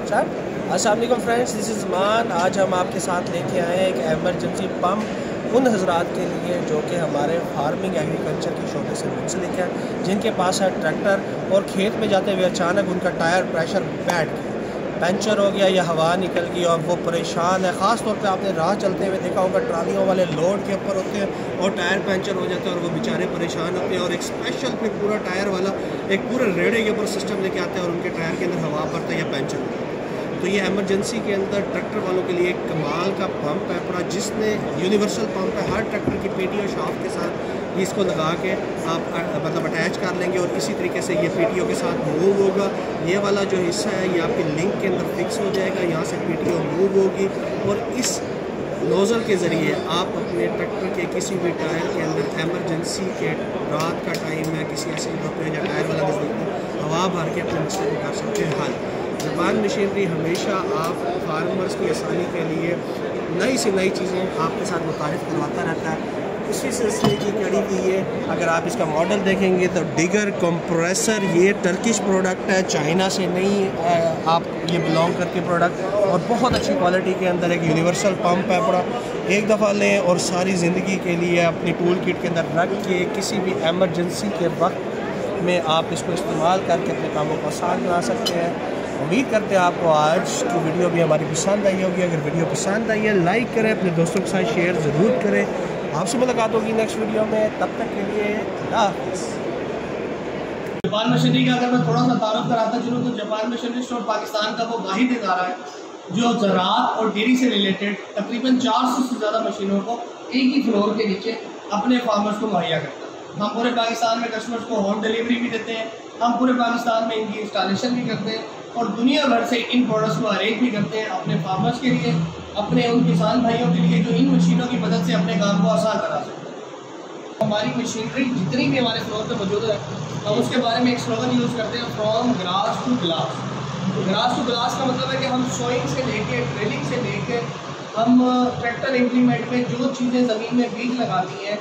अस्सलाम वालेकुम friends, this is मान। आज हम आपके साथ लेके आए हैं एक एमरजेंसी पम्प उन हजरात के लिए जो कि हमारे फार्मिंग एग्रीकल्चर के शोबे से मुंसलिक है, जिनके पास है ट्रैक्टर और खेत में जाते हुए अचानक उनका टायर प्रेशर बैठ गया, पंचर हो गया या हवा निकल गई और वो परेशान है। ख़ास तौर पे आपने राह चलते हुए देखा होगा, ट्रालियों वाले लोड के ऊपर होते हैं और टायर पंचर हो जाता है और वो बेचारे परेशान होते हैं और एक स्पेशल फिर पूरा टायर वाला एक पूरे रेड़े के ऊपर सिस्टम लेके आते हैं और उनके टायर के अंदर हवा भरता है या पंचर होता है। तो ये एमरजेंसी के अंदर ट्रैक्टर वालों के लिए एक कमाल का पंप है पूरा, जिसने यूनिवर्सल पंप है। हर ट्रैक्टर की पेटी और शाफ्ट के साथ इसको लगा के आप मतलब अटैच कर लेंगे और इसी तरीके से ये पीटीओ के साथ मूव होगा। ये वाला जो हिस्सा है ये आपके लिंक के अंदर फिक्स हो जाएगा, यहाँ से पीटीओ मूव होगी और इस नोज़ल के ज़रिए आप अपने ट्रैक्टर के किसी भी टायर के अंदर एमरजेंसी के रात का टाइम है, किसी ऐसी जगह पे या टायर वाला नज़दीक हवा भर के अपने मसले को कर सकते हैं हल। जापान मशीनरी हमेशा आप फार्मर्स की आसानी के लिए नई से नई चीज़ें आपके साथ मुतारिफ करवाता रहता है। इसी सिलसिले की कड़ी की ये अगर आप इसका मॉडल देखेंगे तो डिगर कंप्रेसर, ये टर्किश प्रोडक्ट है, चाइना से नहीं आप ये बिलोंग करके प्रोडक्ट और बहुत अच्छी क्वालिटी के अंदर एक यूनिवर्सल पंप है पूरा। एक दफ़ा लें और सारी ज़िंदगी के लिए अपनी टूल किट के अंदर रख के किसी भी एमरजेंसी के वक्त में आप इसको इस्तेमाल करके अपने कामों को आसान बना सकते हैं। उम्मीद करते हैं आपको आज की वीडियो भी हमारी पसंद आई होगी। अगर वीडियो पसंद आई है लाइक करें, अपने दोस्तों के साथ शेयर ज़रूर करें। आपसे मुलाकात होगी नेक्स्ट वीडियो में, तब तक के लिए अल्लाह हाफ़िज़। जापान मशीनरी का अगर मैं थोड़ा सा तारुफ कराता चलूँ तो जापान मशीनरी स्टोर पाकिस्तान का वो वाहिद इदारा है जो ज़राअत और डेयरी से रिलेटेड तकरीबन 400 से ज़्यादा मशीनों को एक ही फ्लोर के नीचे अपने फार्मर्स को मुहैया करता है। हम पूरे पाकिस्तान में कस्टमर्स को होम डिलीवरी भी देते हैं, हम पूरे पाकिस्तान में इनकी इंस्टॉलेशन भी करते हैं और दुनिया भर से इन प्रोडक्ट्स को अरेंज भी करते हैं अपने फार्मर्स के लिए, अपने उन किसान भाइयों के लिए जो इन मशीनों की मदद से अपने काम को आसान करा सकते हैं। हमारी मशीनरी जितनी भी हमारे फ्लोर पे मौजूद है, हम उसके बारे में एक स्लोगन यूज़ करते हैं, from grass to glass. Grass to glass का मतलब है कि हम सोइंग से लेके ड्रिलिंग से लेके हम ट्रैक्टर इम्प्लीमेंट में जो चीज़ें ज़मीन में बीज लगाती हैं,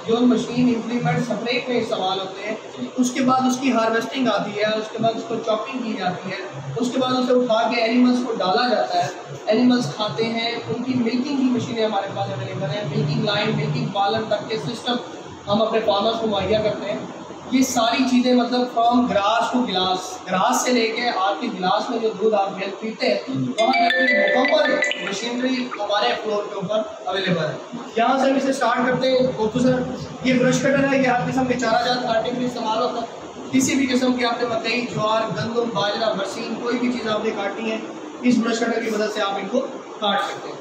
जो मशीन इम्प्लीमेंट स्प्रे में इस्तेमाल होते हैं, उसके बाद उसकी हार्वेस्टिंग आती है, उसके बाद उसको चॉपिंग की जाती है, उसके बाद उसे उठा के एनिमल्स को डाला जाता है, एनिमल्स खाते हैं, उनकी मिल्किंग की मशीनें हमारे पास अवेलेबल हैं। मिल्किंग लाइन, मिल्किंग पार्लर तक के सिस्टम हम अपने फार्मर्स को मुहैया करते हैं। ये सारी चीज़ें मतलब फ्रॉम ग्रास टू गिलास, ग्रास से लेके आपके गिलास में जो दूध आप मिल्क पीते हैं वहाँ तक मुकम्मल मशीनरी हमारे फ्लोर के ऊपर अवेलेबल है। यहाँ से हम इसे स्टार्ट करते हैं। तो सर ये ब्रश कटर है, ये हर किस्म के चारा जात काटने के लिए इस्तेमाल होता है। किसी भी किस्म की आपने मकई, ज्वार, गंदम, बाजरा, बरसीन कोई भी चीज़ आपने काटनी है, इस ब्रश कटर की मदद से आप इनको काट सकते हैं।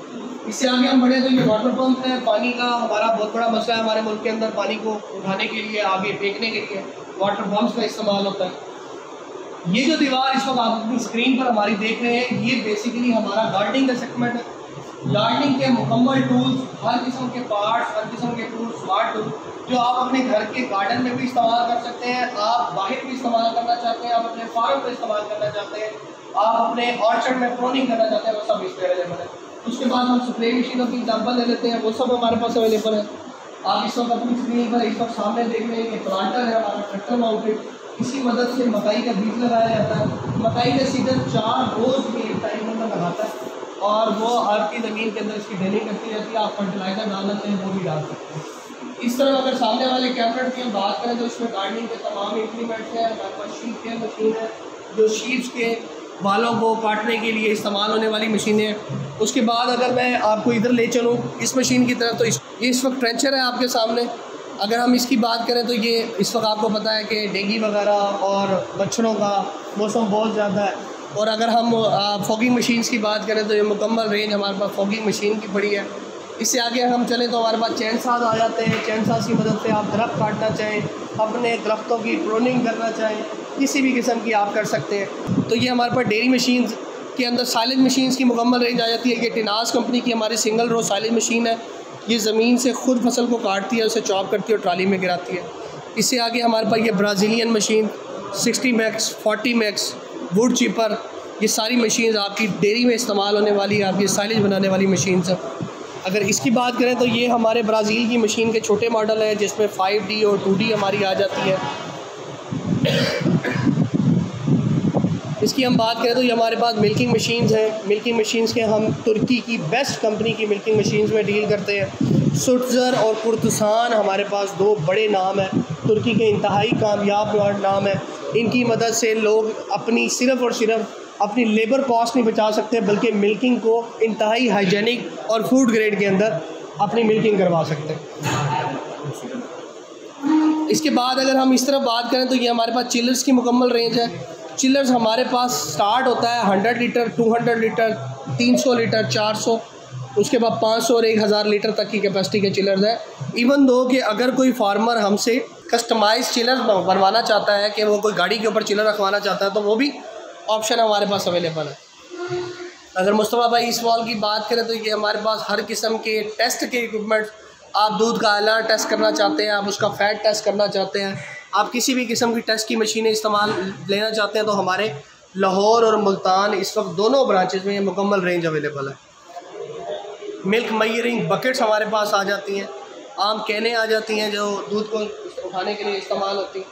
इससे आगे हम बढ़े तो ये वाटर पंप है। पानी का हमारा बहुत बड़ा मसला है हमारे मुल्क के अंदर, पानी को उठाने के लिए, आगे फेंकने के लिए वाटर पंप्स का इस्तेमाल होता है। ये जो दीवार इस वक्त आप अपनी स्क्रीन पर हमारी देख रहे हैं, ये बेसिकली हमारा गार्डनिंग का सेगमेंट है। गार्डनिंग के मुकम्मल टूल्स, हर किस्म के पार्ट्स, हर किस्म के टूल्स, स्मार्ट टूल जो आप अपने घर के गार्डन में भी इस्तेमाल कर सकते हैं, आप बाहर भी इस्तेमाल करना चाहते हैं, आप अपने फार्म पर इस्तेमाल करना चाहते हैं, आप अपने ऑर्चर्ड में प्रोनिंग करना चाहते हैं, वो सब इस पर अवेलेबल है। उसके बाद हम स्प्रे मशीनों की एग्जाम्पल ले लेते हैं, वो सब हमारे पास अवेलेबल है। आप इस वक्त अपनी स्क्रीन पर इस वक्त सामने देख रहे हैं कि प्लांटर है हमारा ट्रैक्टर माउंटेड। इसी मदद से मकई का बीज लगाया जाता है। मकई का सीजन 4 रोज़ में एक टाइम में लगाता है और वो आपकी ज़मीन के अंदर इसकी ड्रिलिंग करती रहती है। आप फर्टिलाइज़र डालना चाहें वो भी डाल सकते हैं। इस तरह अगर सामने वाले कैबिनेट की हम बात करें तो इसमें गार्डनिंग के तमाम इम्प्लीमेंट्स हैं। हमारे पास शीप केयर मशीन है जो शीप्स के बालों को काटने के लिए इस्तेमाल होने वाली मशीनें हैं। उसके बाद अगर मैं आपको इधर ले चलूँ इस मशीन की तरफ, तो ये इस वक्त ट्रेंचर है आपके सामने। अगर हम इसकी बात करें तो ये इस वक्त आपको पता है कि डेंगू वगैरह और मच्छरों का मौसम बहुत ज़्यादा है। और अगर हम फॉगिंग मशीन्स की बात करें तो ये मुकम्मल रेंज हमारे पास फॉगिंग मशीन की पड़ी है। इससे आगे हम चलें तो हमारे पास चैन साज आ जाते हैं। चैन साज की मदद से आप दरख्त काटना चाहें, अपने दरख्तों की प्रूनिंग करना चाहें, किसी भी किस्म की आप कर सकते हैं। तो ये हमारे पास डेयरी मशीन्स के अंदर साइलेज मशीन्स की मुकम्मल रेंज आ जाती है। ये टिनास कंपनी की हमारी सिंगल रो साइलेज मशीन है। ये ज़मीन से ख़ुद फसल को काटती है, उसे चॉप करती है और ट्राली में गिराती है। इससे आगे हमारे पास ये Brazilian machine 60 max, 40 max, would cheaper, ये सारी मशीन्स आपकी डेयरी में इस्तेमाल होने वाली, आपकी साइलेज बनाने वाली मशीन है। अगर इसकी बात करें तो ये हमारे ब्राज़ील की मशीन के छोटे मॉडल हैं जिसमें 5D और 2D हमारी आ जाती है। इसकी हम बात करें तो ये हमारे पास मिल्किंग मशीन्स हैं। मिल्किंग मशीन्स के हम तुर्की की बेस्ट कंपनी की मिल्किंग मशीन्स में डील करते हैं। सुटज़र और कुर्तुसान हमारे पास दो बड़े नाम हैं, तुर्की के इंतहाई कामयाब नाम है। इनकी मदद से लोग अपनी सिर्फ़ और सिर्फ अपनी लेबर कॉस्ट नहीं बचा सकते, बल्कि मिल्किंग को इंतहाई हाइजेनिक और फूड ग्रेड के अंदर अपनी मिल्किंग करवा सकते हैं। इसके बाद अगर हम इस तरफ बात करें तो ये हमारे पास चिलर्स की मुकम्मल रेंज है। चिलर्स हमारे पास स्टार्ट होता है 100 लीटर, 200 लीटर, 300 लीटर, 400, उसके बाद 500 और 1000 लीटर तक की कैपेसिटी के चिलर्स है। इवन दो कि अगर कोई फार्मर हमसे कस्टमाइज चिलर बनवाना चाहता है कि वो कोई गाड़ी के ऊपर चिलर रखवाना चाहता है तो वो भी ऑप्शन हमारे पास अवेलेबल है। अगर मुस्तफ़ा भाई इस वॉल की बात करें तो ये हमारे पास हर किस्म के टेस्ट के इक्विपमेंट, आप दूध का आला टेस्ट करना चाहते हैं, आप उसका फ़ैट टेस्ट करना चाहते हैं, आप किसी भी किस्म की टेस्ट की मशीनें इस्तेमाल लेना चाहते हैं तो हमारे लाहौर और मुल्तान इस वक्त दोनों ब्रांचेस में ये मुकम्मल रेंज अवेलेबल है। मिल्क मयरिंग बकेट्स हमारे पास आ जाती हैं, आम कैनें आ जाती हैं जो दूध को उठाने के लिए इस्तेमाल होती हैं।